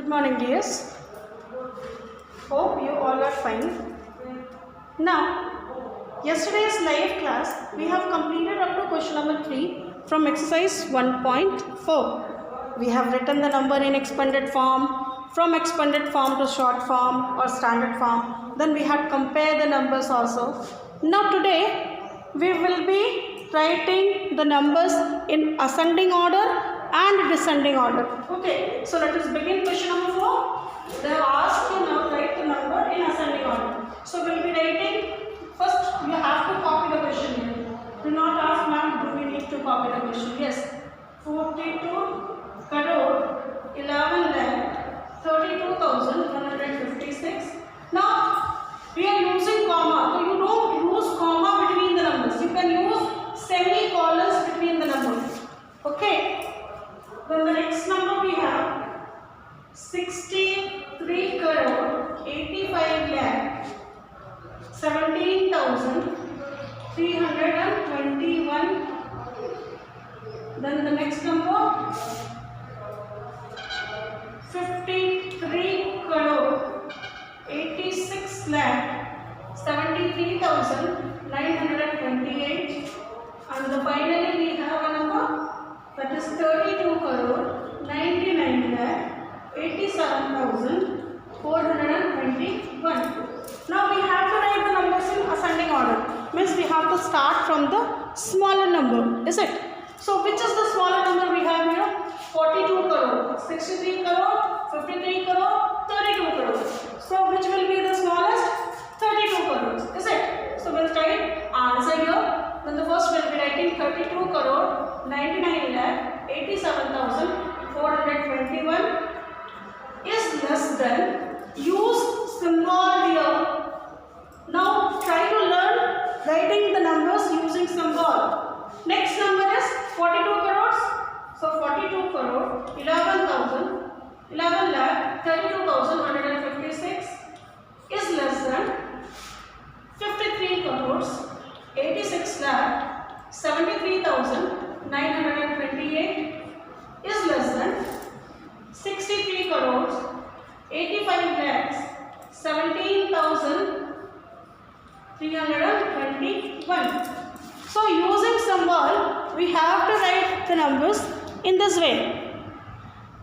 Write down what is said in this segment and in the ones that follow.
morning, dears. Hope you all are fine. Now, yesterday's live class we have completed up to question number 3 from exercise 1.4. We have written the number in expanded form, from expanded form to short form or standard form. Then we had compared the numbers also. Now today we will be writing the numbers in ascending order and descending order. Okay, so let us begin question number 4. They have asked you now write the number in ascending order. So we will be writing, first you have to copy the question here. Do not ask ma'am, do we need to copy the question? Yes. 42 crore 11 lakh 32,156. Now we are using comma, so you don't use comma between the numbers. You can use semicolons between the numbers. Okay. Then the next number we have 63 crore 85 lakh 17,321. Then the next number 53 crore 86 lakh 73,928. And the finally we have a number that is 32 crore 99 lakh 87,421. Now we have to write the numbers in ascending order. Means we have to start from the smaller number, is it? So which is the smaller number we have here? 42 crore, 63 crore, 53 crore, 32 crore. So which will be the smallest? 32 crores, is it? So we'll write answer here. Then the first we'll be writing 32 crore 99 lakh 87,421 is less than. Use symbol here. Now try to learn writing the numbers using symbol. Next number is 42 crores. So 42 crore 11 lakh 32,156 is less than 53 crores 86 lakh 73,928 is less than 63 crores 85 lakhs 17,321. So using symbol we have to write the numbers in this way.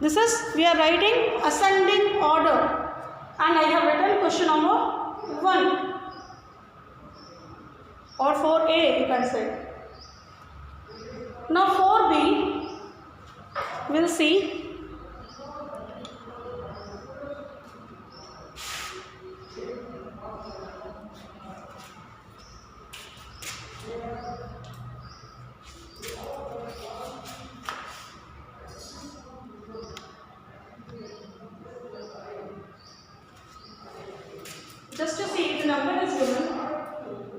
This is we are writing ascending order, and I have written question number 1 or 4A you can say. Now 4B we'll see. Just to see, the number is given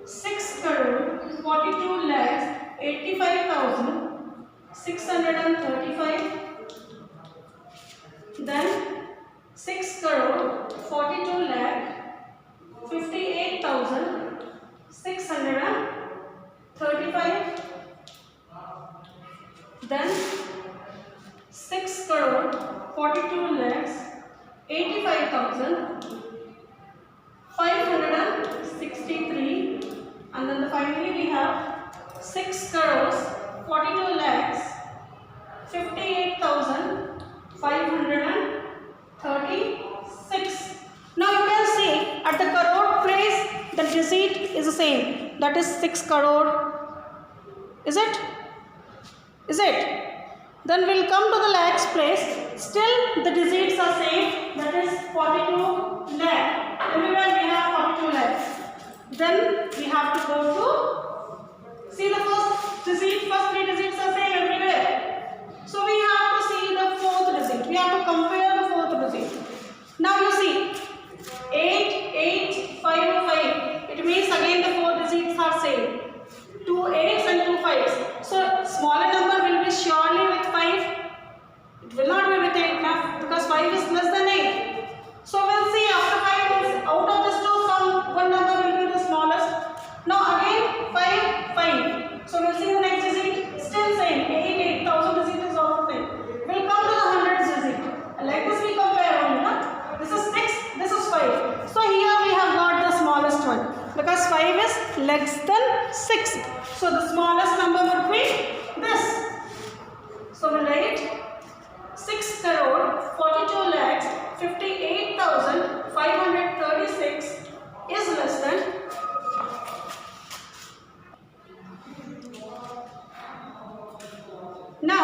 6 crore 42 lakhs 85,635. Then 6 crore 42 lakh 58,635. Then 6 crore 42 lakhs 85,563. And then finally we have 6 crores 42 lakhs 58,536. Now you can see at the crore place the digit is the same, that is 6 crore. Is it? Is it? Then we'll come to the lakhs place. Still the digits are same, that is 42 lakh. Everywhere we have 42 lakhs. Then we have to go to, see the first digit, first 3 digits are same everywhere. So we have to see the 4th digit. We have to compare the 4th digit. Now you see 88505. It means again the 4 digits are same. 2 8s and 2 5s. So smaller number will be surely with 5. It will not be with 8 now, because 5 is less than 8. So we'll see after 5 means out of this 2 one number will be the smallest. Now again 5 5. So we'll see the next digit still same 8 8000 digit is also same. We'll come to the hundreds digit. Like less than 6. So the smallest number would be this. So we write 6 crore 42 lakhs 58,536 is less than. Now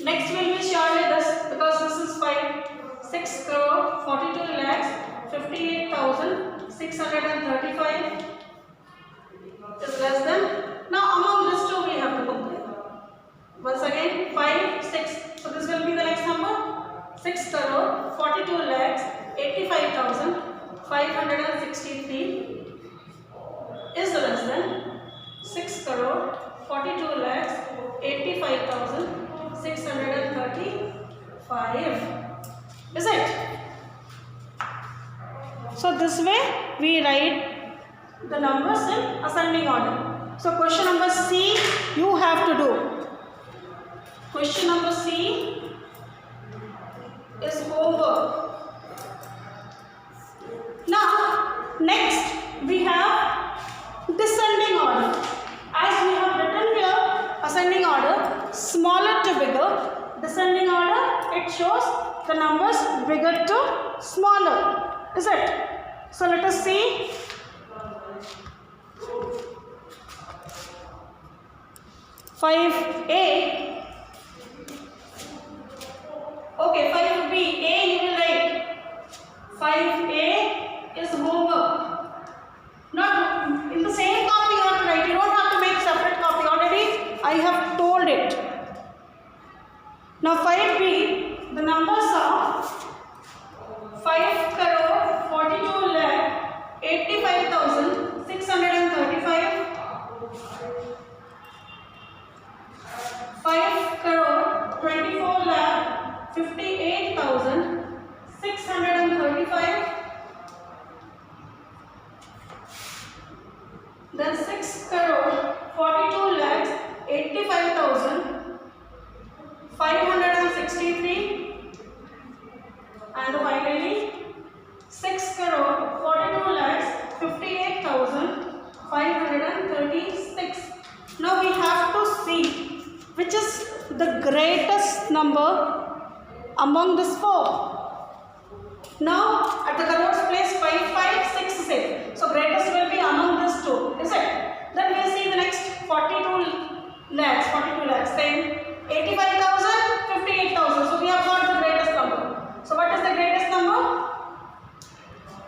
next will be surely this, because this is 5. 6 crore 42 lakhs 58,635 is less than. Now among these two we have to compare. Once again 5, 6. So this will be the next number. 6 crore 42 lakhs 85,563 is less than 6 crore 42 lakhs 85,635. Is it? So this way we write the numbers in ascending order. So question number C you have to do. Question number C is homework. Now next we have descending order. As we have written here ascending order, smaller to bigger. Descending order, it shows the numbers bigger to smaller. Is it? So let us see. Five A. Okay, 5B. A you will write. 5A is homework. Not in the same copy you have to write. You don't have to make separate copy. Already I have told it. Now 5B, the numbers are 5 crore 42 lakh 85,635, 5 crore 24 lakh 58,635, then 6 crore 42 lakhs 85,563, and finally 6 crore 42 lakhs 58,536. Now we have to see which is the greatest number among these four. Now at the crores place 5566. So greatest will be among these two, is it? Then we see the next 42 lakhs. Then 85,000, 58,000. So we have got the greatest number. So what is the greatest number?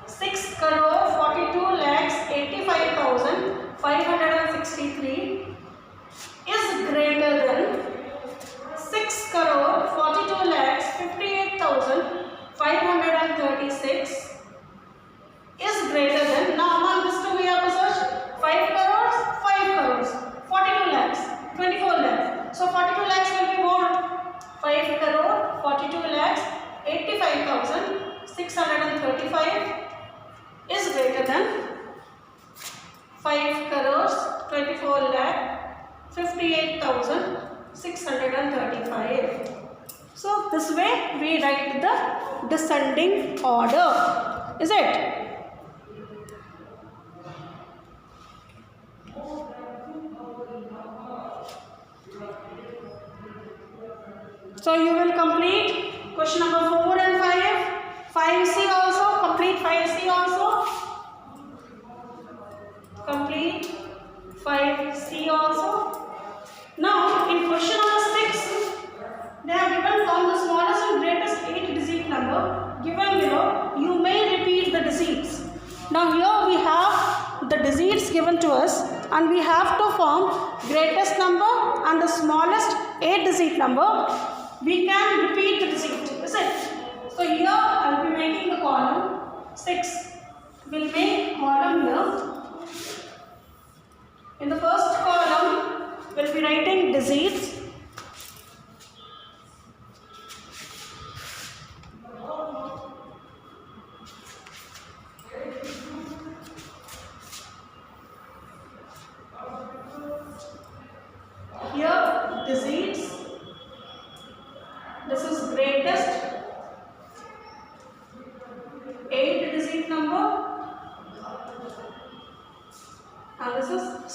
6 crore 42 lakhs 85,563 is greater than 6 crore 42 lakhs 58,536 is greater than. Now among these two we have to search 5 crores, 5 crores, 42 lakhs, 24 lakhs. So 42 lakhs will be more. 5 crore 42 lakhs 85,635 is greater than 5 crores 24 lakh 58,635. So this way we write the descending order. Is it? So you will complete question number 4 and 5. 5C also. Complete 5C also. Complete 5C also. Now in question number 6, they have given from the smallest and greatest 8-digit number given below. You may repeat the digits. Now here we have the digits given to us, and we have to form greatest number and the smallest 8-digit number. We can repeat the digit, is it? So here I will be making the column 6. We'll make column here. In the first column, we'll be writing digits. Here digits. This is greatest.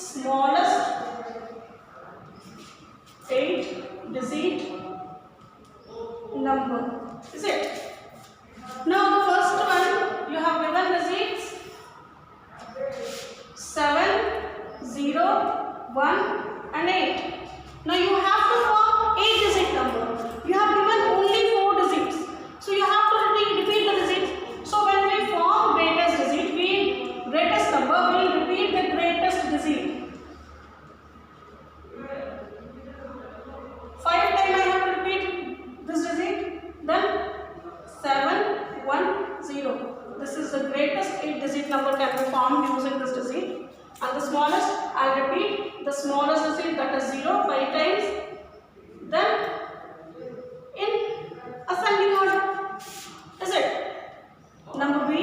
smallest 8-digit number. Is it? Now the first one you have given digits 7, 0, 1 and 8. Now you have to form 8-digit number. You have given only 4 digits. So you have to repeat the digits. So when we form greatest number, we will repeat the greatest digit. 5 times I have to repeat this digit. Then 7, 1, 0. This is the greatest 8-digit number can be formed using this digit. And the smallest, I will repeat the smallest digit, that is 0, 5 times. Then in ascending order. Is it? Number B,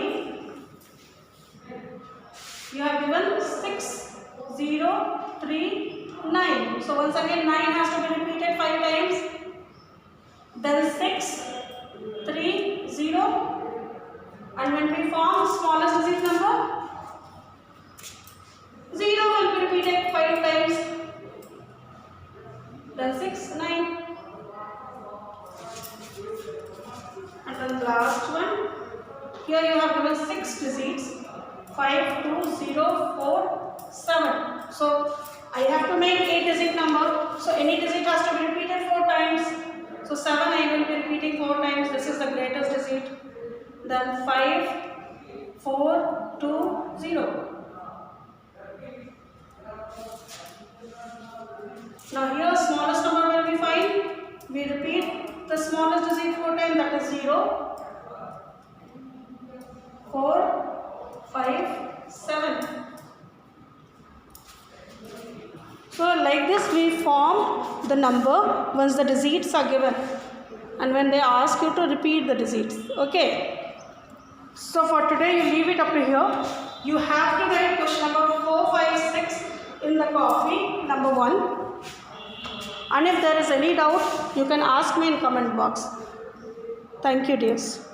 you have given 6, 0, 3, 9. So once again 9 has to be repeated 5 times. Then 6, 3, 0. And when we form smallest digit number, 0 will be repeated 5 times. Then 6, 9. And then the last one. Here you have given 6 digits. 5, 2, 0, 4, 7. So I have to make 8-digit number. So any digit has to be repeated 4 times. So 7 I will be repeating 4 times. This is the greatest digit. Then 5, 4, 2, 0. Now here smallest number will be 5. We repeat the smallest digit 4 times, that is 0, 4, 5, 7. So like this we form the number once the digits are given and when they ask you to repeat the digits. Okay. So for today you leave it up to here. You have to write question number 4, 5, 6 in the copy, number 1. And if there is any doubt, you can ask me in comment box. Thank you, dears.